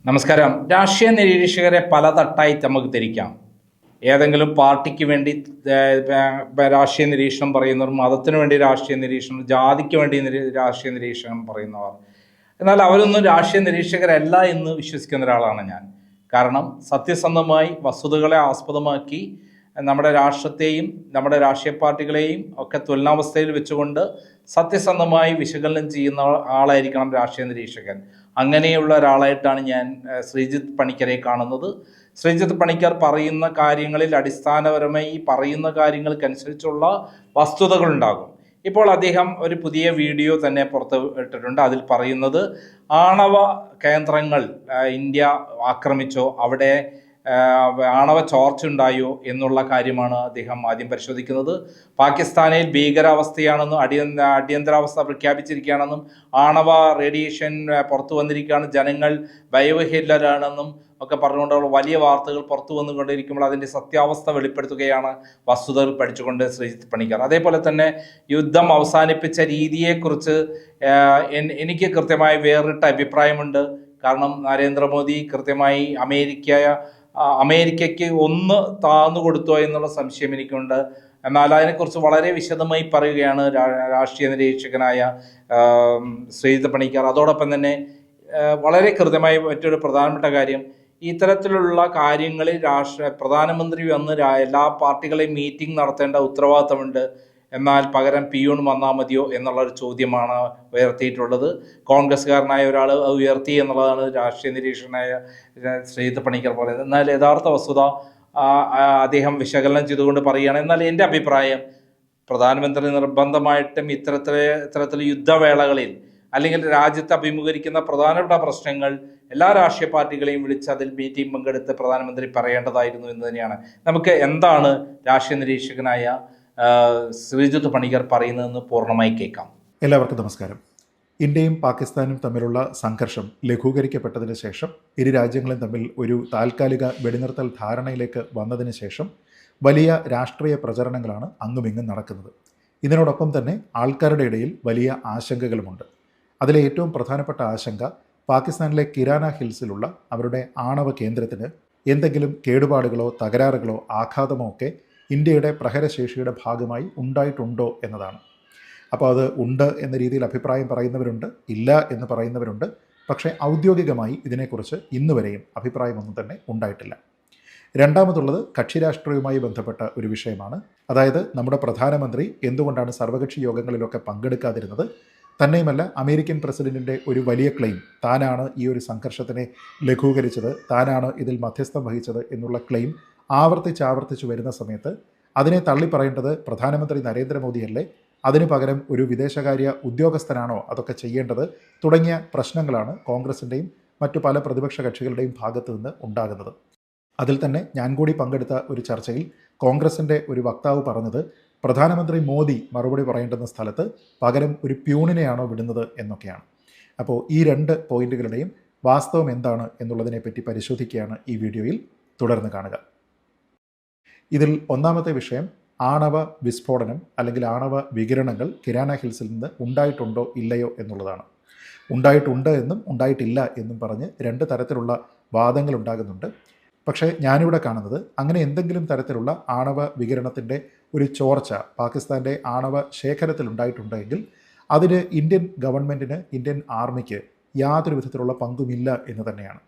നമസ്കാരം. രാഷ്ട്രീയ നിരീക്ഷകരെ പല തട്ടായി നമുക്ക് തിരിക്കാം. ഏതെങ്കിലും പാർട്ടിക്ക് വേണ്ടി രാഷ്ട്രീയ നിരീക്ഷണം പറയുന്നവർ, മതത്തിന് വേണ്ടി രാഷ്ട്രീയ നിരീക്ഷണം, ജാതിക്ക് വേണ്ടി രാഷ്ട്രീയ നിരീക്ഷണം പറയുന്നവർ. എന്നാൽ അവരൊന്നും രാഷ്ട്രീയ നിരീക്ഷകരല്ല എന്ന് വിശ്വസിക്കുന്ന ഒരാളാണ് ഞാൻ. കാരണം സത്യസന്ധമായി വസ്തുതകളെ ആസ്പദമാക്കി നമ്മുടെ രാഷ്ട്രത്തെയും നമ്മുടെ രാഷ്ട്രീയ പാർട്ടികളെയും ഒക്കെ തുലനാവസ്ഥയിൽ വെച്ചുകൊണ്ട് സത്യസന്ധമായി വിശകലനം ചെയ്യുന്ന ആളായിരിക്കണം രാഷ്ട്രീയ നിരീക്ഷകൻ. അങ്ങനെയുള്ള ഒരാളായിട്ടാണ് ഞാൻ ശ്രീജിത്ത് പണിക്കരെ കാണുന്നത്. ശ്രീജിത്ത് പണിക്കർ പറയുന്ന കാര്യങ്ങളിൽ അടിസ്ഥാനപരമായി ഈ പറയുന്ന കാര്യങ്ങൾക്കനുസരിച്ചുള്ള വസ്തുതകളുണ്ടാകും. ഇപ്പോൾ അദ്ദേഹം ഒരു പുതിയ വീഡിയോ തന്നെ പുറത്ത് ഇട്ടിട്ടുണ്ട്. അതിൽ പറയുന്നത് ആണവ കേന്ദ്രങ്ങൾ ഇന്ത്യ ആക്രമിച്ചോ, അവിടെ ആണവ ചോർച്ച ഉണ്ടായോ എന്നുള്ള കാര്യമാണ് അദ്ദേഹം ആദ്യം പരിശോധിക്കുന്നത്. പാകിസ്ഥാനിൽ ഭീകരാവസ്ഥയാണെന്നും അടിയന്തരാവസ്ഥ പ്രഖ്യാപിച്ചിരിക്കുകയാണെന്നും ആണവ റേഡിയേഷൻ പുറത്തു വന്നിരിക്കുകയാണ്, ജനങ്ങൾ ഭയവിഹ്വലരാണെന്നും ഒക്കെ പറഞ്ഞുകൊണ്ടുള്ള വലിയ വാർത്തകൾ പുറത്തു വന്നുകൊണ്ടിരിക്കുമ്പോൾ അതിൻ്റെ സത്യാവസ്ഥ വെളിപ്പെടുത്തുകയാണ് വസ്തുതകൾ പഠിച്ചുകൊണ്ട് ശ്രീജിത്ത് പണിക്കർ. അതേപോലെ തന്നെ യുദ്ധം അവസാനിപ്പിച്ച രീതിയെക്കുറിച്ച് എനിക്ക് കൃത്യമായി വേറിട്ട അഭിപ്രായമുണ്ട്. കാരണം നരേന്ദ്രമോദി കൃത്യമായി അമേരിക്കയ്ക്ക് ഒന്ന് താന്നു കൊടുത്തോ എന്നുള്ള സംശയം എനിക്കുണ്ട്. എന്നാൽ അതിനെക്കുറിച്ച് വളരെ വിശദമായി പറയുകയാണ് രാഷ്ട്രീയ നിരീക്ഷകനായ ശ്രീജിത്ത് പണിക്കർ. അതോടൊപ്പം തന്നെ വളരെ കൃത്യമായി മറ്റൊരു പ്രധാനപ്പെട്ട കാര്യം, ഇത്തരത്തിലുള്ള കാര്യങ്ങളിൽ പ്രധാനമന്ത്രി വന്ന് എല്ലാ പാർട്ടികളെയും മീറ്റിംഗ് നടത്തേണ്ട ഉത്തരവാദിത്തമുണ്ട്. എന്നാൽ പകരം പിയൂൺ വന്നാൽ മതിയോ എന്നുള്ളൊരു ചോദ്യമാണ് ഉയർത്തിയിട്ടുള്ളത്. കോൺഗ്രസ്സുകാരനായ ഒരാൾ ഉയർത്തി എന്നുള്ളതാണ് രാഷ്ട്രീയ നിരീക്ഷകനായ ശ്രീജിത്ത് പണിക്കർ പറയുന്നത്. എന്നാൽ യഥാർത്ഥ വസ്തുത അദ്ദേഹം വിശകലനം ചെയ്തുകൊണ്ട് പറയുകയാണ്. എന്നാൽ എൻ്റെ അഭിപ്രായം, പ്രധാനമന്ത്രി നിർബന്ധമായിട്ടും ഇത്തരത്തിൽ യുദ്ധവേളകളിൽ അല്ലെങ്കിൽ രാജ്യത്ത് അഭിമുഖീകരിക്കുന്ന പ്രധാനപ്പെട്ട പ്രശ്നങ്ങൾ എല്ലാ രാഷ്ട്രീയ പാർട്ടികളെയും വിളിച്ച് അതിൽ മീറ്റിംഗ് പങ്കെടുത്ത് പ്രധാനമന്ത്രി പറയേണ്ടതായിരുന്നു എന്ന് തന്നെയാണ്. നമുക്ക് എന്താണ് രാഷ്ട്രീയ നിരീക്ഷകനായ ശ്രീജിത്ത് പണിക്കർ പറയുന്നതെന്ന് പൂർണ്ണമായി കേൾക്കാം. എല്ലാവർക്കും നമസ്കാരം. ഇന്ത്യയും പാകിസ്ഥാനും തമ്മിലുള്ള സംഘർഷം ലഘൂകരിക്കപ്പെട്ടതിന് ശേഷം ഇരു രാജ്യങ്ങളും തമ്മിൽ ഒരു താൽക്കാലിക വെടിനിർത്തൽ ധാരണയിലേക്ക് വന്നതിന് ശേഷം വലിയ രാഷ്ട്രീയ പ്രചരണങ്ങളാണ് അങ്ങുമിങ്ങും നടക്കുന്നത്. ഇതിനോടൊപ്പം തന്നെ ആൾക്കാരുടെ ഇടയിൽ വലിയ ആശങ്കകളുമുണ്ട്. അതിലെ ഏറ്റവും പ്രധാനപ്പെട്ട ആശങ്ക, പാകിസ്ഥാനിലെ കിരാന ഹിൽസിലുള്ള അവരുടെ ആണവ കേന്ദ്രത്തിന് എന്തെങ്കിലും കേടുപാടുകളോ തകരാറുകളോ ആഘാതമോ ഒക്കെ ഇന്ത്യയുടെ പ്രഹരശേഷിയുടെ ഭാഗമായി ഉണ്ടായിട്ടുണ്ടോ എന്നതാണ്. അപ്പോൾ അത് ഉണ്ട് എന്ന രീതിയിൽ അഭിപ്രായം പറയുന്നവരുണ്ട്, ഇല്ല എന്ന് പറയുന്നവരുണ്ട്. പക്ഷേ ഔദ്യോഗികമായി ഇതിനെക്കുറിച്ച് ഇന്നുവരെയും അഭിപ്രായമൊന്നും തന്നെ ഉണ്ടായിട്ടില്ല. രണ്ടാമതുള്ളത് കക്ഷി രാഷ്ട്രീയവുമായി ബന്ധപ്പെട്ട ഒരു വിഷയമാണ്. അതായത് നമ്മുടെ പ്രധാനമന്ത്രി എന്തുകൊണ്ടാണ് സർവകക്ഷി യോഗങ്ങളിലൊക്കെ പങ്കെടുക്കാതിരുന്നത്? തന്നെയുമല്ല, അമേരിക്കൻ പ്രസിഡന്റിൻ്റെ ഒരു വലിയ ക്ലെയിം, താനാണ് ഈ ഒരു സംഘർഷത്തിനെ ലഘൂകരിച്ചത്, താനാണ് ഇതിൽ മധ്യസ്ഥം വഹിച്ചത് എന്നുള്ള ക്ലെയിം ആവർത്തിച്ച് വരുന്ന സമയത്ത് അതിനെ തള്ളിപ്പറയേണ്ടത് പ്രധാനമന്ത്രി നരേന്ദ്രമോദിയല്ലേ? അതിനു പകരം ഒരു വിദേശകാര്യ ഉദ്യോഗസ്ഥനാണോ അതൊക്കെ ചെയ്യേണ്ടത്? തുടങ്ങിയ പ്രശ്നങ്ങളാണ് കോൺഗ്രസിൻ്റെയും മറ്റു പല പ്രതിപക്ഷ കക്ഷികളുടെയും ഭാഗത്തു നിന്ന് ഉണ്ടാകുന്നത്. അതിൽ തന്നെ ഞാൻ കൂടി പങ്കെടുത്ത ഒരു ചർച്ചയിൽ കോൺഗ്രസിൻ്റെ ഒരു വക്താവ് പറഞ്ഞത്, പ്രധാനമന്ത്രി മോദി മറുപടി പറയേണ്ടുന്ന സ്ഥലത്ത് പകരം ഒരു പ്യൂണിനെയാണോ വിടുന്നത് എന്നൊക്കെയാണ്. അപ്പോൾ ഈ രണ്ട് പോയിന്റുകളുടെയും വാസ്തവം എന്താണ് എന്നുള്ളതിനെപ്പറ്റി പരിശോധിക്കുകയാണ് ഈ വീഡിയോയിൽ. തുടർന്ന് കാണുക. ഇതിൽ ഒന്നാമത്തെ വിഷയം ആണവ വിസ്ഫോടനം അല്ലെങ്കിൽ ആണവ വികിരണങ്ങൾ കിരാന ഹിൽസിൽ നിന്ന് ഉണ്ടായിട്ടുണ്ടോ ഇല്ലയോ എന്നുള്ളതാണ്. ഉണ്ടായിട്ടുണ്ട് എന്നും ഉണ്ടായിട്ടില്ല എന്നും പറഞ്ഞ് രണ്ട് തരത്തിലുള്ള വാദങ്ങൾ ഉണ്ടാകുന്നുണ്ട്. പക്ഷേ ഞാനിവിടെ കാണുന്നത്, അങ്ങനെ എന്തെങ്കിലും തരത്തിലുള്ള ആണവ വികിരണത്തിൻ്റെ ഒരു ചോർച്ച പാകിസ്ഥാൻ്റെ ആണവ ശേഖരത്തിൽ ഉണ്ടായിട്ടുണ്ടെങ്കിൽ അതിന് ഇന്ത്യൻ ഗവൺമെൻറ്റിന്, ഇന്ത്യൻ ആർമിക്ക് യാതൊരു വിധത്തിലുള്ള പങ്കുമില്ല എന്ന് തന്നെയാണ്.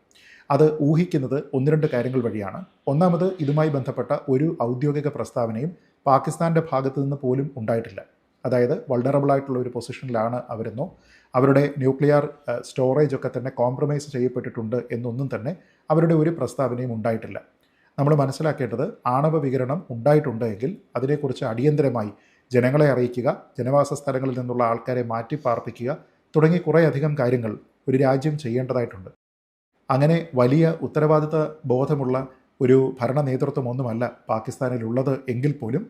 അത് ഊഹിക്കുന്നത് ഒന്ന് രണ്ട് കാര്യങ്ങൾ വഴിയാണ്. ഒന്നാമത്, ഇതുമായി ബന്ധപ്പെട്ട ഒരു ഔദ്യോഗിക പ്രസ്താവനയും പാകിസ്ഥാൻ്റെ ഭാഗത്തു നിന്ന് പോലും ഉണ്ടായിട്ടില്ല. അതായത് വൾണറബിളായിട്ടുള്ള ഒരു പൊസിഷനിലാണ് അവരെന്നോ അവരുടെ ന്യൂക്ലിയർ സ്റ്റോറേജ് ഒക്കെ തന്നെ കോംപ്രമൈസ് ചെയ്യപ്പെട്ടിട്ടുണ്ട് എന്നൊന്നും തന്നെ അവരുടെ ഒരു പ്രസ്താവനയും ഉണ്ടായിട്ടില്ല. നമ്മൾ മനസ്സിലാക്കേണ്ടത്, ആണവ വികിരണം ഉണ്ടായിട്ടുണ്ട് എങ്കിൽ അതിനെക്കുറിച്ച് അടിയന്തരമായി ജനങ്ങളെ അറിയിക്കുക, ജനവാസ സ്ഥലങ്ങളിൽ നിന്നുള്ള ആൾക്കാരെ മാറ്റിപ്പാർപ്പിക്കുക തുടങ്ങി കുറേയധികം കാര്യങ്ങൾ ഒരു രാജ്യം ചെയ്യേണ്ടതായിട്ടുണ്ട്. അങ്ങനെ വലിയ ഉത്തരവാദിത്ത ബോധമുള്ള ഒരു ഭരണ നേതൃത്വമൊന്നുമല്ല പാകിസ്ഥാനിലുള്ളത് എങ്കിൽ പോലും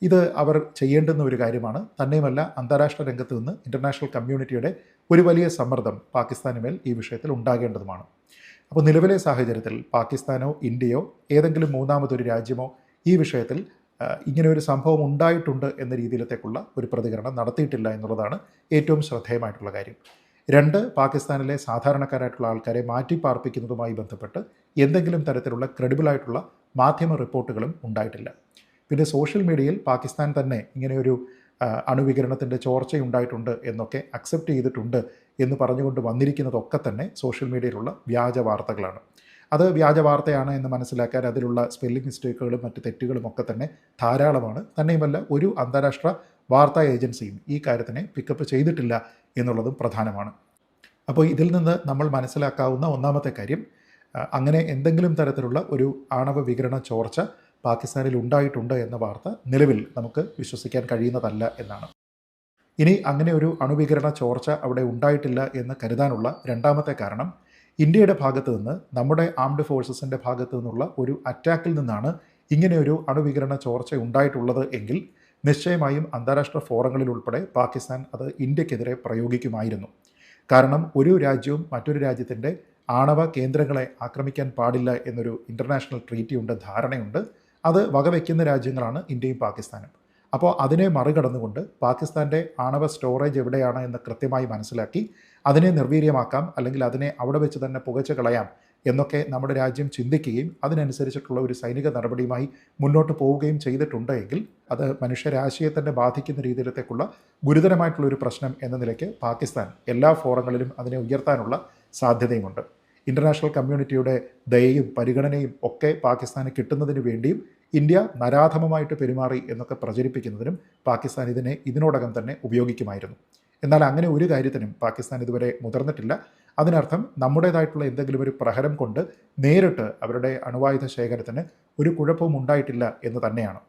ഇത് അവർ ചെയ്യേണ്ടുന്ന ഒരു കാര്യമാണ്. തന്നെയുമല്ല, അന്താരാഷ്ട്ര രംഗത്ത് നിന്ന് ഇൻ്റർനാഷണൽ കമ്മ്യൂണിറ്റിയുടെ ഒരു വലിയ സമ്മർദ്ദം പാകിസ്ഥാന് മേൽ ഈ വിഷയത്തിൽ ഉണ്ടാകേണ്ടതുമാണ്. അപ്പോൾ നിലവിലെ സാഹചര്യത്തിൽ പാകിസ്ഥാനോ ഇന്ത്യയോ ഏതെങ്കിലും മൂന്നാമതൊരു രാജ്യമോ ഈ വിഷയത്തിൽ ഇങ്ങനെ ഒരു സംഭവം ഉണ്ടായിട്ടുണ്ട് എന്ന രീതിയിലത്തേക്കുള്ള ഒരു പ്രതികരണം നടത്തിയിട്ടില്ല എന്നുള്ളതാണ് ഏറ്റവും ശ്രദ്ധേയമായിട്ടുള്ള കാര്യം. രണ്ട്, പാകിസ്ഥാനിലെ സാധാരണക്കാരായിട്ടുള്ള ആൾക്കാരെ മാറ്റിപ്പാർപ്പിക്കുന്നതുമായി ബന്ധപ്പെട്ട് എന്തെങ്കിലും തരത്തിലുള്ള ക്രെഡിബിളായിട്ടുള്ള മാധ്യമ റിപ്പോർട്ടുകളും ഉണ്ടായിട്ടില്ല. പിന്നെ സോഷ്യൽ മീഡിയയിൽ പാകിസ്ഥാൻ തന്നെ ഇങ്ങനെയൊരു അണുവികിരണത്തിൻ്റെ ചോർച്ചയുണ്ടായിട്ടുണ്ട് എന്നൊക്കെ അക്സെപ്റ്റ് ചെയ്തിട്ടുണ്ട് എന്ന് പറഞ്ഞുകൊണ്ട് വന്നിരിക്കുന്നതൊക്കെ തന്നെ സോഷ്യൽ മീഡിയയിലുള്ള വ്യാജ വാർത്തകളാണ്. അത് വ്യാജ വാർത്തയാണ് എന്ന് മനസ്സിലാക്കാൻ അതിലുള്ള സ്പെല്ലിംഗ് മിസ്റ്റേക്കുകളും മറ്റ് തെറ്റുകളും ഒക്കെ തന്നെ ധാരാളമാണ്. തന്നെയുമല്ല, ഒരു അന്താരാഷ്ട്ര വാർത്താ ഏജൻസിയും ഈ കാര്യത്തിനെ പിക്കപ്പ് ചെയ്തിട്ടില്ല എന്നുള്ളതും പ്രധാനമാണ്. അപ്പോൾ ഇതിൽ നിന്ന് നമ്മൾ മനസ്സിലാക്കാവുന്ന ഒന്നാമത്തെ കാര്യം, അങ്ങനെ എന്തെങ്കിലും തരത്തിലുള്ള ഒരു ആണവ വികിരണ ചോർച്ച പാകിസ്ഥാനിൽ ഉണ്ടായിട്ടുണ്ട് എന്ന വാർത്ത നിലവിൽ നമുക്ക് വിശ്വസിക്കാൻ കഴിയുന്നതല്ല എന്നാണ്. ഇനി അങ്ങനെ ഒരു അണുവികിരണ ചോർച്ച അവിടെ ഉണ്ടായിട്ടില്ല എന്ന് കരുതാനുള്ള രണ്ടാമത്തെ കാരണം, ഇന്ത്യയുടെ ഭാഗത്തു നിന്ന്, നമ്മുടെ ആംഡ് ഫോഴ്സസിൻ്റെ ഭാഗത്തു നിന്നുള്ള ഒരു അറ്റാക്കിൽ നിന്നാണ് ഇങ്ങനെയൊരു അണുവികിരണ ചോർച്ച ഉണ്ടായിട്ടുള്ളത് എങ്കിൽ നിശ്ചയമായും അന്താരാഷ്ട്ര ഫോറങ്ങളിൽ ഉൾപ്പെടെ പാകിസ്ഥാൻ അത് ഇന്ത്യക്കെതിരെ പ്രയോഗിക്കുമായിരുന്നു. കാരണം ഒരു രാജ്യവും മറ്റൊരു രാജ്യത്തിൻ്റെ ആണവ കേന്ദ്രങ്ങളെ ആക്രമിക്കാൻ പാടില്ല എന്നൊരു ഇൻ്റർനാഷണൽ ട്രീറ്റിയുണ്ട്, ധാരണയുണ്ട്. അത് വകവയ്ക്കുന്ന രാജ്യങ്ങളാണ് ഇന്ത്യയും പാകിസ്ഥാനും. അപ്പോൾ അതിനെ മറികടന്നുകൊണ്ട് പാകിസ്ഥാൻ്റെ ആണവ സ്റ്റോറേജ് എവിടെയാണ് എന്ന് കൃത്യമായി മനസ്സിലാക്കി അതിനെ നിർവീര്യമാക്കാം, അല്ലെങ്കിൽ അതിനെ അവിടെ വെച്ച് തന്നെ പുകച്ച് കളയാം എന്നൊക്കെ നമ്മുടെ രാജ്യം ചിന്തിക്കുകയും അതിനനുസരിച്ചിട്ടുള്ള ഒരു സൈനിക നടപടിയുമായി മുന്നോട്ട് പോവുകയും ചെയ്തിട്ടുണ്ട് എങ്കിൽ അത് മനുഷ്യരാശിയെ തന്നെ ബാധിക്കുന്ന രീതിയിലത്തേക്കുള്ള ഗുരുതരമായിട്ടുള്ളൊരു പ്രശ്നം എന്ന നിലയ്ക്ക് പാകിസ്ഥാൻ എല്ലാ ഫോറങ്ങളിലും അതിനെ ഉയർത്താനുള്ള സാധ്യതയുമുണ്ട്. ഇൻ്റർനാഷണൽ കമ്മ്യൂണിറ്റിയുടെ ദയയും പരിഗണനയും ഒക്കെ പാകിസ്ഥാന് കിട്ടുന്നതിന് വേണ്ടിയും ഇന്ത്യ നരാധമമായിട്ട് പെരുമാറി എന്നൊക്കെ പ്രചരിപ്പിക്കുന്നതിനും പാകിസ്ഥാൻ ഇതിനോടകം തന്നെ ഉപയോഗിക്കുമായിരുന്നു. എന്നാൽ അങ്ങനെ ഒരു കാര്യത്തിനും പാകിസ്ഥാൻ ഇതുവരെ മുതിർന്നിട്ടില്ല. അതിനർത്ഥം നമ്മുടേതായിട്ടുള്ള എന്തെങ്കിലും ഒരു പ്രഹരം കൊണ്ട് നേരിട്ട് അവരുടെ അണുവായുധ ശേഖരത്തിന് ഒരു കുഴപ്പവും ഉണ്ടായിട്ടില്ല എന്ന് തന്നെയാണ്.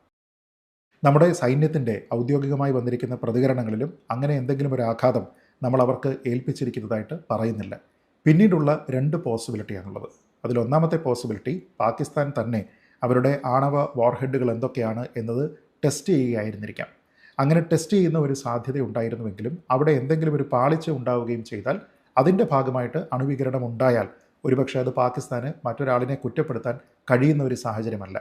നമ്മുടെ സൈന്യത്തിൻ്റെ ഔദ്യോഗികമായി വന്നിരിക്കുന്ന പ്രതികരണങ്ങളിലും അങ്ങനെ എന്തെങ്കിലും ഒരു ആഘാതം നമ്മൾ അവർക്ക് ഏൽപ്പിച്ചിരിക്കുന്നതായിട്ട് പറയുന്നില്ല. പിന്നീടുള്ള രണ്ട് പോസിബിലിറ്റിയാണുള്ളത്. അതിലൊന്നാമത്തെ പോസിബിലിറ്റി, പാകിസ്ഥാൻ തന്നെ അവരുടെ ആണവ വാർഹെഡുകൾ എന്തൊക്കെയാണ് എന്നത് ടെസ്റ്റ് ചെയ്യുകയായിരുന്നിരിക്കാം. അങ്ങനെ ടെസ്റ്റ് ചെയ്യുന്ന ഒരു സാധ്യത ഉണ്ടായിരുന്നുവെങ്കിലും അവിടെ എന്തെങ്കിലും ഒരു പാളിച്ച ഉണ്ടാവുകയും ചെയ്താൽ, അതിൻ്റെ ഭാഗമായിട്ട് അണുവികിരണം ഉണ്ടായാൽ ഒരുപക്ഷെ അത് പാകിസ്ഥാന് മറ്റൊരാളിനെ കുറ്റപ്പെടുത്താൻ കഴിയുന്ന ഒരു സാഹചര്യമല്ല.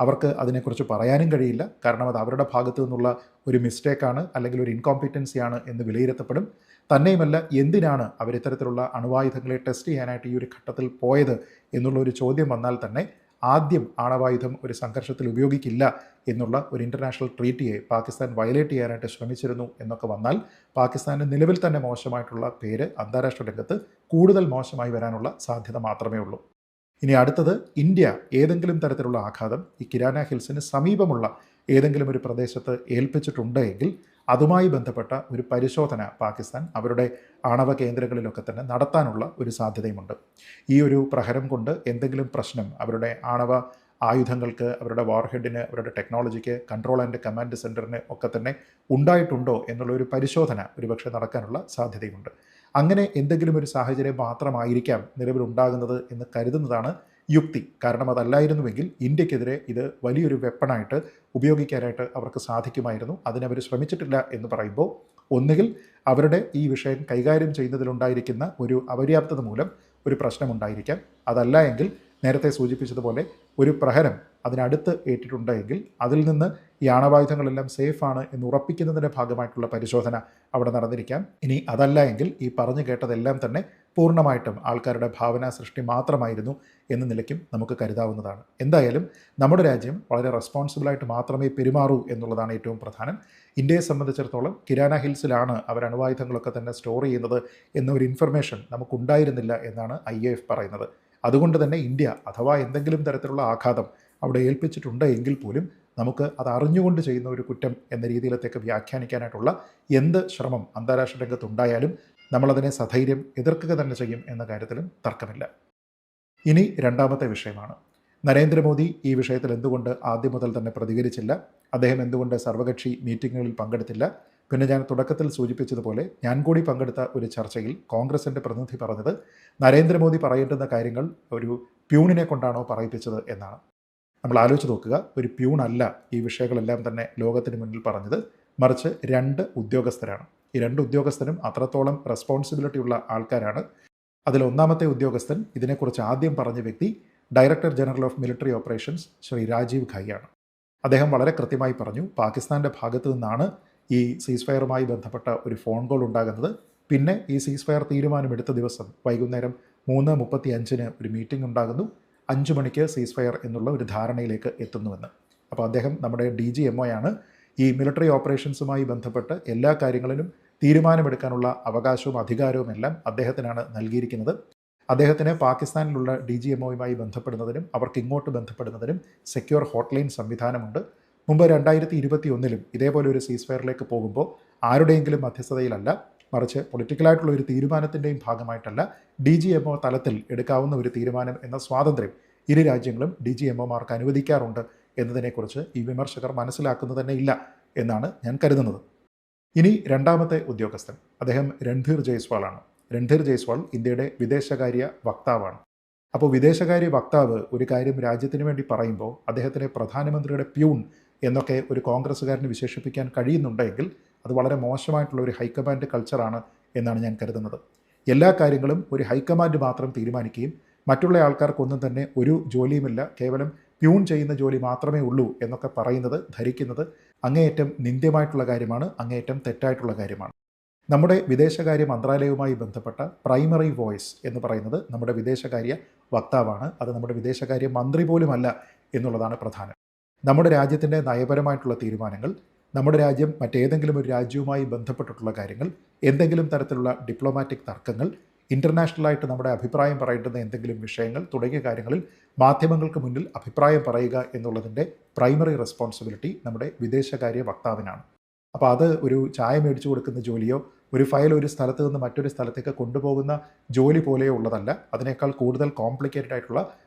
അവർക്ക് അതിനെക്കുറിച്ച് പറയാനും കഴിയില്ല. കാരണം അത് അവരുടെ ഭാഗത്തു നിന്നുള്ള ഒരു മിസ്റ്റേക്കാണ്, അല്ലെങ്കിൽ ഒരു ഇൻകോമ്പിറ്റൻസിയാണ് എന്ന് വിലയിരുത്തപ്പെടും. തന്നെയുമല്ല, എന്തിനാണ് അവരിത്തരത്തിലുള്ള അണുവായുധങ്ങളെ ടെസ്റ്റ് ചെയ്യാനായിട്ട് ഈ ഒരു ഘട്ടത്തിൽ പോയത് എന്നുള്ള ഒരു ചോദ്യം വന്നാൽ തന്നെ ആദ്യം ആണവായുധം ഒരു സംഘർഷത്തിൽ ഉപയോഗിക്കില്ല എന്നുള്ള ഒരു ഇൻ്റർനാഷണൽ ട്രീറ്റിയെ പാകിസ്ഥാൻ വയലേറ്റ് ചെയ്യാനായിട്ട് ശ്രമിച്ചിരുന്നു എന്നൊക്കെ വന്നാൽ പാകിസ്ഥാന് നിലവിൽ തന്നെ മോശമായിട്ടുള്ള പേര് അന്താരാഷ്ട്ര രംഗത്ത് കൂടുതൽ മോശമായി വരാനുള്ള സാധ്യത മാത്രമേ ഉള്ളൂ. ഇനി അടുത്തത്, ഇന്ത്യ ഏതെങ്കിലും തരത്തിലുള്ള ആഘാതം ഈ കിരാന ഹിൽസിന് സമീപമുള്ള ഏതെങ്കിലും ഒരു പ്രദേശത്ത് ഏൽപ്പിച്ചിട്ടുണ്ട് എങ്കിൽ അതുമായി ബന്ധപ്പെട്ട ഒരു പരിശോധന പാകിസ്ഥാൻ അവരുടെ ആണവ കേന്ദ്രങ്ങളിലൊക്കെ തന്നെ നടത്താനുള്ള ഒരു സാധ്യതയുമുണ്ട്. ഈ ഒരു പ്രഹരം കൊണ്ട് എന്തെങ്കിലും പ്രശ്നം അവരുടെ ആണവ ആയുധങ്ങൾക്ക്, അവരുടെ വാർഹെഡിന്, അവരുടെ ടെക്നോളജിക്ക്, കൺട്രോൾ ആൻഡ് കമാൻഡ് സെൻറ്ററിന് ഒക്കെ തന്നെ ഉണ്ടായിട്ടുണ്ടോ എന്നുള്ള ഒരു പരിശോധന ഒരുപക്ഷെ നടക്കാനുള്ള സാധ്യതയുണ്ട്. അങ്ങനെ എന്തെങ്കിലും ഒരു സാഹചര്യം മാത്രമായിരിക്കാം നിലവിലുണ്ടാകുന്നത് എന്ന് കരുതുന്നതാണ് യുക്തി. കാരണം അതല്ലായിരുന്നുവെങ്കിൽ ഇന്ത്യക്കെതിരെ ഇത് വലിയൊരു വെപ്പണായിട്ട് ഉപയോഗിക്കാനായിട്ട് അവർക്ക് സാധിക്കുമായിരുന്നു. അതിനവർ ശ്രമിച്ചിട്ടില്ല എന്ന് പറയുമ്പോൾ ഒന്നുകിൽ അവരുടെ ഈ വിഷയം കൈകാര്യം ചെയ്യുന്നതിലുണ്ടായിരിക്കുന്ന ഒരു അപര്യാപ്തത മൂലം ഒരു പ്രശ്നമുണ്ടായിരിക്കാം. അതല്ല എങ്കിൽ നേരത്തെ സൂചിപ്പിച്ചതുപോലെ ഒരു പ്രഹരം അതിനടുത്ത് ഏറ്റിട്ടുണ്ടെങ്കിൽ അതിൽ നിന്ന് ഈ ആണവായുധങ്ങളെല്ലാം സേഫാണ് എന്ന് ഉറപ്പിക്കുന്നതിൻ്റെ ഭാഗമായിട്ടുള്ള പരിശോധന അവിടെ നടന്നിരിക്കാം. ഇനി അതല്ല എങ്കിൽ ഈ പറഞ്ഞു കേട്ടതെല്ലാം തന്നെ പൂർണ്ണമായിട്ടും ആൾക്കാരുടെ ഭാവനാ സൃഷ്ടി മാത്രമായിരുന്നു എന്ന നിലയ്ക്കും നമുക്ക് കരുതാവുന്നതാണ്. എന്തായാലും നമ്മുടെ രാജ്യം വളരെ റെസ്പോൺസിബിളായിട്ട് മാത്രമേ പെരുമാറൂ എന്നുള്ളതാണ് ഏറ്റവും പ്രധാനം. ഇന്ത്യയെ സംബന്ധിച്ചിടത്തോളം കിരാന ഹിൽസിലാണ് അവർ അണുവായുധങ്ങളൊക്കെ തന്നെ സ്റ്റോർ ചെയ്യുന്നത് എന്നൊരു ഇൻഫർമേഷൻ നമുക്കുണ്ടായിരുന്നില്ല എന്നാണ് IAF പറയുന്നത്. അതുകൊണ്ട് തന്നെ ഇന്ത്യ അഥവാ എന്തെങ്കിലും തരത്തിലുള്ള ആഘാതം അവിടെ ഏൽപ്പിച്ചിട്ടുണ്ട് എങ്കിൽ പോലും നമുക്ക് അത് അറിഞ്ഞുകൊണ്ട് ചെയ്യുന്ന ഒരു കുറ്റം എന്ന രീതിയിലത്തേക്ക് വ്യാഖ്യാനിക്കാനായിട്ടുള്ള എന്ത് ശ്രമം അന്താരാഷ്ട്ര രംഗത്തുണ്ടായാലും നമ്മളതിനെ സധൈര്യം എതിർക്കുക തന്നെ ചെയ്യും എന്ന കാര്യത്തിലും തർക്കമില്ല. ഇനി രണ്ടാമത്തെ വിഷയമാണ്, നരേന്ദ്രമോദി ഈ വിഷയത്തിൽ എന്തുകൊണ്ട് ആദ്യം മുതൽ തന്നെ പ്രതികരിച്ചില്ല? അദ്ദേഹം എന്തുകൊണ്ട് സർവകക്ഷി മീറ്റിങ്ങുകളിൽ പങ്കെടുത്തില്ല? പിന്നെ ഞാൻ തുടക്കത്തിൽ സൂചിപ്പിച്ചതുപോലെ ഞാൻ കൂടി പങ്കെടുത്ത ഒരു ചർച്ചയിൽ കോൺഗ്രസിൻ്റെ പ്രതിനിധി പറഞ്ഞത് നരേന്ദ്രമോദി പറയേണ്ടുന്ന കാര്യങ്ങൾ ഒരു പ്യൂണിനെ കൊണ്ടാണോ പറയിപ്പിച്ചത് എന്നാണ്. നമ്മൾ ആലോചിച്ച് നോക്കുക, ഒരു പ്യൂണല്ല ഈ വിഷയങ്ങളെല്ലാം തന്നെ ലോകത്തിന് മുന്നിൽ പറഞ്ഞത്, മറിച്ച് 2 ഉദ്യോഗസ്ഥരാണ്. ഈ 2 ഉദ്യോഗസ്ഥരും അത്രത്തോളം റെസ്പോൺസിബിലിറ്റി ഉള്ള ആൾക്കാരാണ്. അതിലൊന്നാമത്തെ ഉദ്യോഗസ്ഥൻ, ഇതിനെക്കുറിച്ച് ആദ്യം പറഞ്ഞ വ്യക്തി, director general of military operations Shri Rajeev ഖൈയാണ്. അദ്ദേഹം വളരെ കൃത്യമായി പറഞ്ഞു, പാകിസ്ഥാൻ്റെ ഭാഗത്തു നിന്നാണ് ഈ സീസ് ഫയറുമായി ബന്ധപ്പെട്ട ഒരു ഫോൺ കോൾ ഉണ്ടാകുന്നത്. പിന്നെ ഈ സീസ് ഫയർ തീരുമാനമെടുത്ത ദിവസം വൈകുന്നേരം 3:35 ഒരു മീറ്റിംഗ് ഉണ്ടാകുന്നു. 5 മണിക്ക് സീസ് ഫയർ എന്നുള്ള ഒരു ധാരണയിലേക്ക് എത്തുന്നുവെന്ന്. അപ്പോൾ അദ്ദേഹം നമ്മുടെ DGMO ആണ്. ഈ മിലിറ്ററി ഓപ്പറേഷൻസുമായി ബന്ധപ്പെട്ട് എല്ലാ കാര്യങ്ങളിലും തീരുമാനമെടുക്കാനുള്ള അവകാശവും അധികാരവും എല്ലാം അദ്ദേഹത്തിനാണ് നൽകിയിരിക്കുന്നത്. അദ്ദേഹത്തിന് പാകിസ്ഥാനിലുള്ള DGMOയുമായി ബന്ധപ്പെടുന്നതിനും അവർക്ക് ഇങ്ങോട്ട് ബന്ധപ്പെടുന്നതിനും സെക്യൂർ ഹോട്ട്ലൈൻ സംവിധാനമുണ്ട്. മുമ്പ് 2021 ഇതേപോലെ ഒരു സീസ് ഫയറിലേക്ക് പോകുമ്പോൾ ആരുടെയെങ്കിലും മധ്യസ്ഥതയിലല്ല, മറിച്ച് പൊളിറ്റിക്കലായിട്ടുള്ള ഒരു തീരുമാനത്തിൻ്റെയും ഭാഗമായിട്ടല്ല, DGMO തലത്തിൽ എടുക്കാവുന്ന ഒരു തീരുമാനം എന്ന സ്വാതന്ത്ര്യം ഇരു രാജ്യങ്ങളും DGMOമാർക്ക് അനുവദിക്കാറുണ്ട് എന്നതിനെക്കുറിച്ച് ഈ വിമർശകർ മനസ്സിലാക്കുന്നു തന്നെ ഇല്ല എന്നാണ് ഞാൻ കരുതുന്നത്. ഇനി രണ്ടാമത്തെ ഉദ്യോഗസ്ഥൻ, അദ്ദേഹം രൺധീർ ജയ്സ്വാളാണ്. രൺധീർ ജയ്സ്വാൾ ഇന്ത്യയുടെ വിദേശകാര്യ വക്താവാണ്. അപ്പോൾ വിദേശകാര്യ വക്താവ് ഒരു കാര്യം രാജ്യത്തിന് വേണ്ടി പറയുമ്പോൾ അദ്ദേഹത്തിന് പ്രധാനമന്ത്രിയുടെ പ്യൂൺ എന്നൊക്കെ ഒരു കോൺഗ്രസ്സുകാരന് വിശേഷിപ്പിക്കാൻ കഴിയുന്നുണ്ടെങ്കിൽ അത് വളരെ മോശമായിട്ടുള്ള ഒരു ഹൈക്കമാൻഡ് കൾച്ചറാണ് എന്നാണ് ഞാൻ കരുതുന്നത്. എല്ലാ കാര്യങ്ങളും ഒരു ഹൈക്കമാൻഡ് മാത്രം തീരുമാനിക്കുകയും മറ്റുള്ള ആൾക്കാർക്കൊന്നും തന്നെ ഒരു ജോലിയുമില്ല, കേവലം പ്യൂൺ ചെയ്യുന്ന ജോലി മാത്രമേ ഉള്ളൂ എന്നൊക്കെ പറയുന്നത്, ധരിക്കുന്നത് അങ്ങേയറ്റം നിന്ദ്യമായിട്ടുള്ള കാര്യമാണ്, അങ്ങേയറ്റം തെറ്റായിട്ടുള്ള കാര്യമാണ്. നമ്മുടെ വിദേശകാര്യ മന്ത്രാലയവുമായി ബന്ധപ്പെട്ട പ്രൈമറി വോയിസ് എന്ന് പറയുന്നത് നമ്മുടെ വിദേശകാര്യ വക്താവാണ്. അത് നമ്മുടെ വിദേശകാര്യ മന്ത്രി പോലുമല്ല എന്നുള്ളതാണ് പ്രധാനം. നമ്മുടെ രാജ്യത്തിൻ്റെ നയപരമായിട്ടുള്ള തീരുമാനങ്ങൾ, നമ്മുടെ രാജ്യം മറ്റേതെങ്കിലും ഒരു രാജ്യവുമായി ബന്ധപ്പെട്ടിട്ടുള്ള കാര്യങ്ങൾ, എന്തെങ്കിലും തരത്തിലുള്ള ഡിപ്ലോമാറ്റിക് തർക്കങ്ങൾ, ഇൻ്റർനാഷണലായിട്ട് നമ്മുടെ അഭിപ്രായം പറയേണ്ടുന്ന എന്തെങ്കിലും വിഷയങ്ങൾ തുടങ്ങിയ കാര്യങ്ങളിൽ മാധ്യമങ്ങൾക്ക് മുന്നിൽ അഭിപ്രായം പറയുക എന്നുള്ളതിൻ്റെ പ്രൈമറി റെസ്പോൺസിബിലിറ്റി നമ്മുടെ വിദേശകാര്യ വക്താവിനാണ്. അപ്പോൾ അത് ഒരു ചായ മേടിച്ചു കൊടുക്കുന്ന ജോലിയോ ഒരു ഫയൽ ഒരു സ്ഥലത്ത് നിന്ന് മറ്റൊരു സ്ഥലത്തേക്ക് കൊണ്ടുപോകുന്ന ജോലി പോലെയോ ഉള്ളതല്ല. അതിനേക്കാൾ കൂടുതൽ കോംപ്ലിക്കേറ്റഡ് ആയിട്ടുള്ള,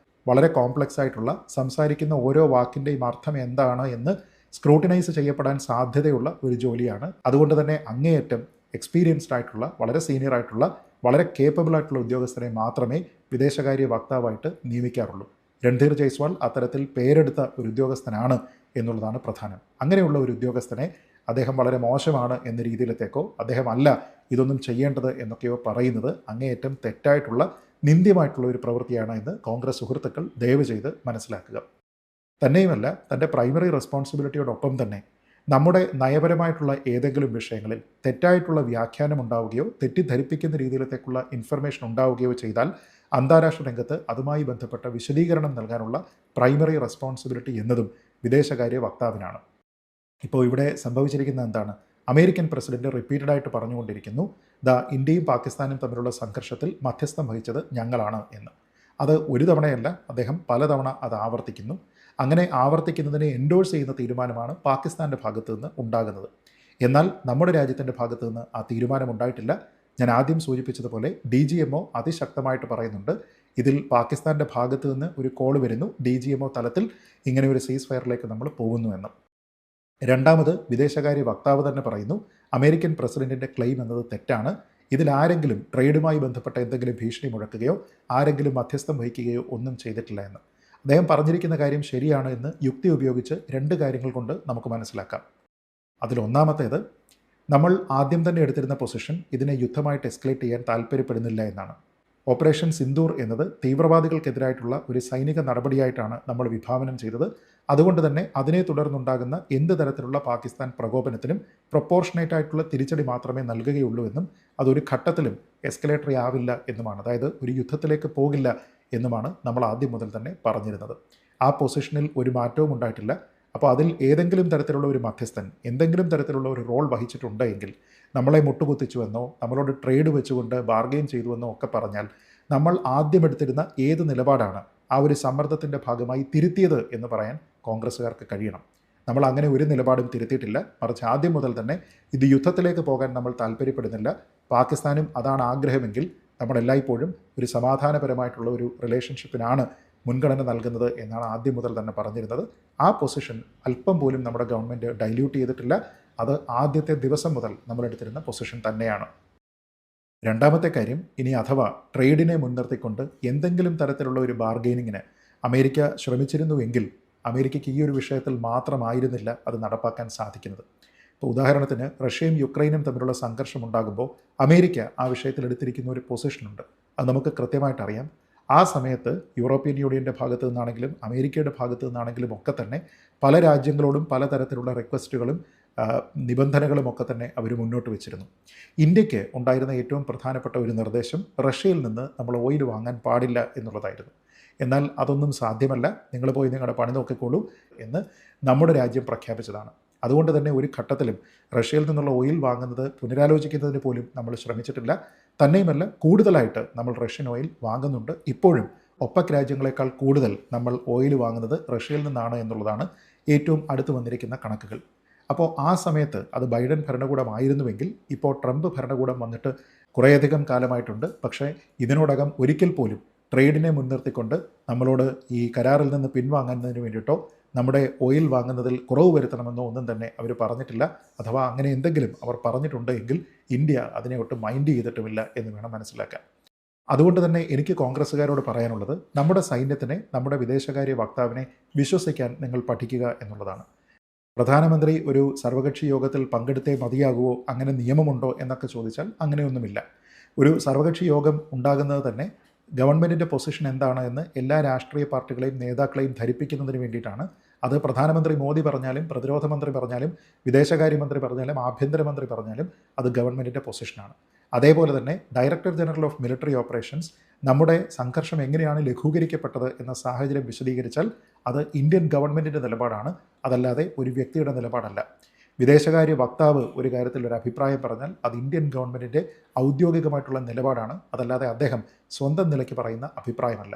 വളരെ കോംപ്ലക്സ് ആയിട്ടുള്ള, സംസാരിക്കുന്ന ഓരോ വാക്കിൻ്റെയും അർത്ഥം എന്താണ് എന്ന് സ്ക്രൂട്ടിനൈസ് ചെയ്യപ്പെടാൻ സാധ്യതയുള്ള ഒരു ജോലിയാണ്. അതുകൊണ്ട് തന്നെ അങ്ങേയറ്റം എക്സ്പീരിയൻസ്ഡ് ആയിട്ടുള്ള, വളരെ സീനിയർ ആയിട്ടുള്ള, വളരെ കേപ്പബിൾ ആയിട്ടുള്ള ഉദ്യോഗസ്ഥരെ മാത്രമേ വിദേശകാര്യ വക്താവായിട്ട് നിയമിക്കാറുള്ളൂ. രൺധീർ ജയ്സ്വാൾ അത്തരത്തിൽ പേരെടുത്ത ഒരു ഉദ്യോഗസ്ഥനാണ് എന്നുള്ളതാണ് പ്രധാനം. അങ്ങനെയുള്ള ഒരു ഉദ്യോഗസ്ഥനെ അദ്ദേഹം വളരെ മോശമാണ് എന്ന രീതിയിലത്തേക്കോ അദ്ദേഹം അല്ല ഇതൊന്നും ചെയ്യേണ്ടത് എന്നൊക്കെയോ പറയുന്നത് അങ്ങേയറ്റം തെറ്റായിട്ടുള്ള, നിന്ദ്യമായിട്ടുള്ള ഒരു പ്രവൃത്തിയാണ് എന്ന് കോൺഗ്രസ് സുഹൃത്തുക്കൾ ദയവ് ചെയ്ത് മനസ്സിലാക്കുക. തന്നെയുമല്ല, തൻ്റെ പ്രൈമറി റെസ്പോൺസിബിലിറ്റിയോടൊപ്പം തന്നെ നമ്മുടെ നയപരമായിട്ടുള്ള ഏതെങ്കിലും വിഷയങ്ങളിൽ തെറ്റായിട്ടുള്ള വ്യാഖ്യാനം ഉണ്ടാവുകയോ തെറ്റിദ്ധരിപ്പിക്കുന്ന രീതിയിലത്തേക്കുള്ള ഇൻഫർമേഷൻ ഉണ്ടാവുകയോ ചെയ്താൽ അന്താരാഷ്ട്ര രംഗത്ത് അതുമായി ബന്ധപ്പെട്ട വിശദീകരണം നൽകാനുള്ള പ്രൈമറി റെസ്പോൺസിബിലിറ്റി എന്നതും വിദേശകാര്യ വക്താവിനാണ്. ഇപ്പോൾ ഇവിടെ സംഭവിച്ചിരിക്കുന്നത് എന്താണ്? അമേരിക്കൻ പ്രസിഡന്റ് റിപ്പീറ്റഡായിട്ട് പറഞ്ഞുകൊണ്ടിരിക്കുന്നു, ഇന്ത്യയും പാകിസ്ഥാനും തമ്മിലുള്ള സംഘർഷത്തിൽ മധ്യസ്ഥം വഹിച്ചത് ഞങ്ങളാണ് എന്ന്. അത് ഒരു തവണയല്ല, അദ്ദേഹം പലതവണ അത് ആവർത്തിക്കുന്നു. അങ്ങനെ ആവർത്തിക്കുന്നതിനെ എൻഡോഴ്സ് ചെയ്യുന്ന തീരുമാനമാണ് പാകിസ്ഥാൻ്റെ ഭാഗത്തു നിന്ന് ഉണ്ടാകുന്നത്. എന്നാൽ നമ്മുടെ രാജ്യത്തിൻ്റെ ഭാഗത്തു നിന്ന് ആ തീരുമാനം ഉണ്ടായിട്ടില്ല. ഞാൻ ആദ്യം സൂചിപ്പിച്ചതുപോലെ DGMO അതിശക്തമായിട്ട് പറയുന്നുണ്ട്, ഇതിൽ പാകിസ്ഥാൻ്റെ ഭാഗത്തു നിന്ന് ഒരു കോൾ വരുന്നു, DGMO തലത്തിൽ ഇങ്ങനെ ഒരു സീസ് ഫയറിലേക്ക് നമ്മൾ പോകുന്നു എന്ന്. രണ്ടാമത് വിദേശകാര്യ വക്താവ് തന്നെ പറയുന്നു, അമേരിക്കൻ പ്രസിഡന്റിൻ്റെ ക്ലെയിം എന്നത് തെറ്റാണ്. ഇതിൽ ആരെങ്കിലും ട്രേഡുമായി ബന്ധപ്പെട്ട എന്തെങ്കിലും ഭീഷണി മുഴക്കുകയോ ആരെങ്കിലും മധ്യസ്ഥം വഹിക്കുകയോ ഒന്നും ചെയ്തിട്ടില്ല എന്ന്. അദ്ദേഹം പറഞ്ഞിരിക്കുന്ന കാര്യം ശരിയാണ് എന്ന് യുക്തി ഉപയോഗിച്ച് 2 കാര്യങ്ങൾ കൊണ്ട് നമുക്ക് മനസ്സിലാക്കാം. അതിലൊന്നാമത്തേത്, നമ്മൾ ആദ്യം തന്നെ എടുത്തിരുന്ന പൊസിഷൻ ഇതിനെ യുദ്ധമായിട്ട് എസ്കലേറ്റ് ചെയ്യാൻ താല്പര്യപ്പെടുന്നില്ല എന്നാണ്. ഓപ്പറേഷൻ സിന്ദൂർ എന്നത് തീവ്രവാദികൾക്കെതിരായിട്ടുള്ള ഒരു സൈനിക നടപടിയായിട്ടാണ് നമ്മൾ വിഭാവനം ചെയ്തത്. അതുകൊണ്ട് തന്നെ അതിനെ തുടർന്നുണ്ടാകുന്ന എന്ത് തരത്തിലുള്ള പാകിസ്ഥാൻ പ്രകോപനത്തിനും പ്രൊപ്പോർഷനേറ്റ് ആയിട്ടുള്ള തിരിച്ചടി മാത്രമേ നൽകുകയുള്ളൂ എന്നും അതൊരു ഘട്ടത്തിലും എസ്കലേറ്ററി ആവില്ല എന്നുമാണ്, അതായത് ഒരു യുദ്ധത്തിലേക്ക് പോകില്ല എന്നുമാണ് നമ്മൾ ആദ്യം മുതൽ തന്നെ പറഞ്ഞിരുന്നത്. ആ പൊസിഷനിൽ ഒരു മാറ്റവും ഉണ്ടായിട്ടില്ല. അപ്പോൾ അതിൽ ഏതെങ്കിലും തരത്തിലുള്ള ഒരു മധ്യസ്ഥൻ എന്തെങ്കിലും തരത്തിലുള്ള ഒരു റോൾ വഹിച്ചിട്ടുണ്ടെങ്കിൽ, നമ്മളെ മുട്ടുകുത്തിച്ചുവെന്നോ നമ്മളോട് ട്രേഡ് വെച്ചുകൊണ്ട് ബാർഗെയിൻ ചെയ്തുവെന്നോ ഒക്കെ പറഞ്ഞാൽ, നമ്മൾ ആദ്യം എടുത്തിരുന്ന ഏത് നിലപാടാണ് ആ ഒരു സമ്മർദ്ദത്തിൻ്റെ ഭാഗമായി തിരുത്തിയത് എന്ന് പറയാൻ കോൺഗ്രസ്സുകാർക്ക് കഴിയണം. നമ്മൾ അങ്ങനെ ഒരു നിലപാടും തിരുത്തിയിട്ടില്ല. മറിച്ച് ആദ്യം മുതൽ തന്നെ ഇത് യുദ്ധത്തിലേക്ക് പോകാൻ നമ്മൾ താല്പര്യപ്പെടുന്നില്ല, പാകിസ്ഥാനും അതാണ് ആഗ്രഹമെങ്കിൽ നമ്മളെല്ലായ്പ്പോഴും ഒരു സമാധാനപരമായിട്ടുള്ള ഒരു റിലേഷൻഷിപ്പിനാണ് മുൻഗണന നൽകുന്നത് എന്നാണ് ആദ്യം മുതൽ തന്നെ പറഞ്ഞിരുന്നത്. ആ പൊസിഷൻ അല്പം പോലും നമ്മുടെ ഗവൺമെൻറ് ഡൈല്യൂട്ട് ചെയ്തിട്ടില്ല. അത് ആദ്യത്തെ ദിവസം മുതൽ നമ്മളെടുത്തിരുന്ന പൊസിഷൻ തന്നെയാണ്. രണ്ടാമത്തെ കാര്യം, ഇനി അഥവാ ട്രേഡിനെ മുൻനിർത്തിക്കൊണ്ട് എന്തെങ്കിലും തരത്തിലുള്ള ഒരു ബാർഗെയിനിങ്ങിന് അമേരിക്ക ശ്രമിച്ചിരുന്നുവെങ്കിൽ അമേരിക്കയ്ക്ക് ഈ ഒരു വിഷയത്തിൽ മാത്രമായിരുന്നില്ല അത് നടപ്പാക്കാൻ സാധിക്കുന്നത്. ഇപ്പോൾ ഉദാഹരണത്തിന് റഷ്യയും യുക്രൈനും തമ്മിലുള്ള സംഘർഷം ഉണ്ടാകുമ്പോൾ അമേരിക്ക ആ വിഷയത്തിൽ എടുത്തിരിക്കുന്ന ഒരു പൊസിഷനുണ്ട്. അത് നമുക്ക് കൃത്യമായിട്ട് അറിയാം. ആ സമയത്ത് യൂറോപ്യൻ യൂണിയൻ്റെ ഭാഗത്തു നിന്നാണെങ്കിലും അമേരിക്കയുടെ ഭാഗത്തു നിന്നാണെങ്കിലും ഒക്കെ തന്നെ പല രാജ്യങ്ങളോടും പലതരത്തിലുള്ള റിക്വസ്റ്റുകളും നിബന്ധനകളുമൊക്കെ തന്നെ അവർ മുന്നോട്ട് വെച്ചിരുന്നു. ഇന്ത്യക്ക് ഉണ്ടായിരുന്ന ഏറ്റവും പ്രധാനപ്പെട്ട ഒരു നിർദ്ദേശം റഷ്യയിൽ നിന്ന് നമ്മൾ ഓയിൽ വാങ്ങാൻ പാടില്ല എന്നുള്ളതായിരുന്നു. എന്നാൽ അതൊന്നും സാധ്യമല്ല, നിങ്ങൾ പോയി നിങ്ങളുടെ പണി നോക്കിക്കോളൂ എന്ന് നമ്മുടെ രാജ്യം പ്രഖ്യാപിച്ചതാണ്. അതുകൊണ്ട് തന്നെ ഒരു ഘട്ടത്തിലും റഷ്യയിൽ നിന്നുള്ള ഓയിൽ വാങ്ങുന്നത് പുനരാലോചിക്കുന്നതിന് പോലും നമ്മൾ ശ്രമിച്ചിട്ടില്ല. തന്നെയുമല്ല, കൂടുതലായിട്ട് നമ്മൾ റഷ്യൻ ഓയിൽ വാങ്ങുന്നുണ്ട്. ഇപ്പോഴും ഒപെക് രാജ്യങ്ങളെക്കാൾ കൂടുതൽ നമ്മൾ ഓയിൽ വാങ്ങുന്നത് റഷ്യയിൽ നിന്നാണ് എന്നുള്ളതാണ് ഏറ്റവും അടുത്ത് വന്നിരിക്കുന്ന കണക്കുകൾ. അപ്പോൾ ആ സമയത്ത് അത് ബൈഡൻ ഭരണകൂടമായിരുന്നുവെങ്കിൽ ഇപ്പോൾ ട്രംപ് ഭരണകൂടം വന്നിട്ട് കുറേയധികം കാലമായിട്ടുണ്ട്. പക്ഷേ ഇതിനോടകം ഒരിക്കൽ പോലും ട്രേഡിനെ മുൻനിർത്തിക്കൊണ്ട് നമ്മളോട് ഈ കരാറിൽ നിന്ന് പിൻവാങ്ങുന്നതിന് വേണ്ടിയിട്ടോ നമ്മുടെ ഓയിൽ വാങ്ങുന്നതിൽ കുറവ് വരുത്തണമെന്നോ ഒന്നും തന്നെ അവർ പറഞ്ഞിട്ടില്ല. അഥവാ അങ്ങനെ എന്തെങ്കിലും അവർ പറഞ്ഞിട്ടുണ്ട് എങ്കിൽ ഇന്ത്യ അതിനെ ഒട്ടും മൈൻഡ് ചെയ്തിട്ടുമില്ല എന്ന് വേണം മനസ്സിലാക്കാൻ. അതുകൊണ്ട് തന്നെ എനിക്ക് കോൺഗ്രസ്സുകാരോട് പറയാനുള്ളത്, നമ്മുടെ സൈന്യത്തിനെ, നമ്മുടെ വിദേശകാര്യ വക്താവിനെ വിശ്വസിക്കാൻ നിങ്ങൾ പഠിക്കുക എന്നുള്ളതാണ്. പ്രധാനമന്ത്രി ഒരു സർവകക്ഷി യോഗത്തിൽ പങ്കെടുത്തേ മതിയാകുമോ, അങ്ങനെ നിയമമുണ്ടോ എന്നൊക്കെ ചോദിച്ചാൽ അങ്ങനെയൊന്നുമില്ല. ഒരു സർവകക്ഷി യോഗം ഉണ്ടാകുന്നത് തന്നെ ഗവൺമെൻറ്റിൻ്റെ പൊസിഷൻ എന്താണ് എന്ന് എല്ലാ രാഷ്ട്രീയ പാർട്ടികളെയും നേതാക്കളെയും ധരിപ്പിക്കുന്നതിന് വേണ്ടിയിട്ടാണ്. അത് പ്രധാനമന്ത്രി മോദി പറഞ്ഞാലും, പ്രതിരോധ മന്ത്രി പറഞ്ഞാലും, വിദേശകാര്യമന്ത്രി പറഞ്ഞാലും, ആഭ്യന്തരമന്ത്രി പറഞ്ഞാലും അത് ഗവൺമെൻറ്റിൻ്റെ പൊസിഷനാണ്. അതേപോലെ തന്നെ director general of military operations നമ്മുടെ സംഘർഷം എങ്ങനെയാണ് ലഘൂകരിക്കപ്പെട്ടത് എന്ന സാഹചര്യം വിശദീകരിച്ചാൽ അത് ഇന്ത്യൻ ഗവൺമെൻറ്റിൻ്റെ നിലപാടാണ്, അതല്ലാതെ ഒരു വ്യക്തിയുടെ നിലപാടല്ല. വിദേശകാര്യ വക്താവ് ഒരു കാര്യത്തിൽ ഒരു അഭിപ്രായം പറഞ്ഞാൽ അത് ഇന്ത്യൻ ഗവൺമെൻറ്റിൻ്റെ ഔദ്യോഗികമായിട്ടുള്ള നിലപാടാണ്, അതല്ലാതെ അദ്ദേഹം സ്വന്തം നിലയ്ക്ക് പറയുന്ന അഭിപ്രായമല്ല.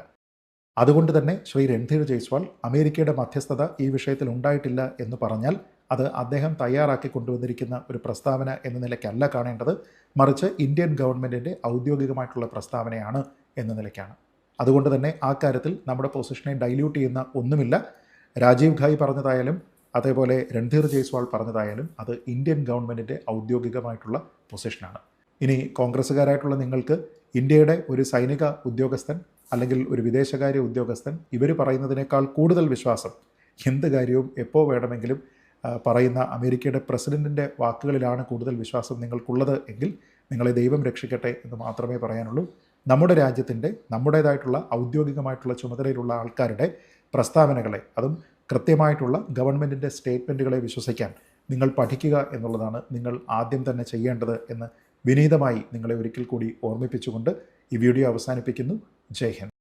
അതുകൊണ്ട് തന്നെ ശ്രീ രൺധീർ ജയ്സ്വാൾ അമേരിക്കയുടെ മധ്യസ്ഥത ഈ വിഷയത്തിൽ ഉണ്ടായിട്ടില്ല എന്ന് പറഞ്ഞാൽ അത് അദ്ദേഹം തയ്യാറാക്കി കൊണ്ടുവന്നിരിക്കുന്ന ഒരു പ്രസ്താവന എന്ന നിലയ്ക്കല്ല കാണേണ്ടത്, മറിച്ച് ഇന്ത്യൻ ഗവൺമെൻറ്റിൻ്റെ ഔദ്യോഗികമായിട്ടുള്ള പ്രസ്താവനയാണ് എന്ന നിലയ്ക്കാണ്. അതുകൊണ്ട് തന്നെ ആ കാര്യത്തിൽ നമ്മുടെ പൊസിഷനെ ഡൈല്യൂട്ട് ചെയ്യുന്ന ഒന്നുമില്ല. രാജീവ് ഘായ് പറഞ്ഞതായാലും അതേപോലെ രൺധീർ ജയ്സ്വാൾ പറഞ്ഞതായാലും അത് ഇന്ത്യൻ ഗവൺമെൻറ്റിൻ്റെ ഔദ്യോഗികമായിട്ടുള്ള പൊസിഷനാണ്. ഇനി കോൺഗ്രസ്സുകാരായിട്ടുള്ള നിങ്ങൾക്ക് ഇന്ത്യയുടെ ഒരു സൈനിക ഉദ്യോഗസ്ഥൻ അല്ലെങ്കിൽ ഒരു വിദേശകാര്യ ഉദ്യോഗസ്ഥൻ ഇവർ പറയുന്നതിനേക്കാൾ കൂടുതൽ വിശ്വാസം എന്ത് കാര്യവും എപ്പോൾ വേണമെങ്കിലും പറയുന്ന അമേരിക്കയുടെ പ്രസിഡൻറ്റിൻ്റെ വാക്കുകളിലാണ് കൂടുതൽ വിശ്വാസം നിങ്ങൾക്കുള്ളത് എങ്കിൽ നിങ്ങളെ ദൈവം രക്ഷിക്കട്ടെ എന്ന് മാത്രമേ പറയാനുള്ളൂ. നമ്മുടെ രാജ്യത്തിൻ്റെ നമ്മുടേതായിട്ടുള്ള ഔദ്യോഗികമായിട്ടുള്ള ചുമതലയിലുള്ള ആൾക്കാരുടെ പ്രസ്താവനകളെ, അതും കൃത്യമായിട്ടുള്ള ഗവൺമെൻറ്റിൻ്റെ സ്റ്റേറ്റ്മെൻറ്റുകളെ വിശ്വസിക്കാൻ നിങ്ങൾ പഠിക്കുക എന്നുള്ളതാണ് നിങ്ങൾ ആദ്യം തന്നെ ചെയ്യേണ്ടത് എന്ന് വിനീതമായി നിങ്ങളെ ഒരിക്കൽ കൂടി ഓർമ്മിപ്പിച്ചുകൊണ്ട് ഈ വീഡിയോ അവസാനിപ്പിക്കുന്നു. ജയ് ഹിന്ദ്.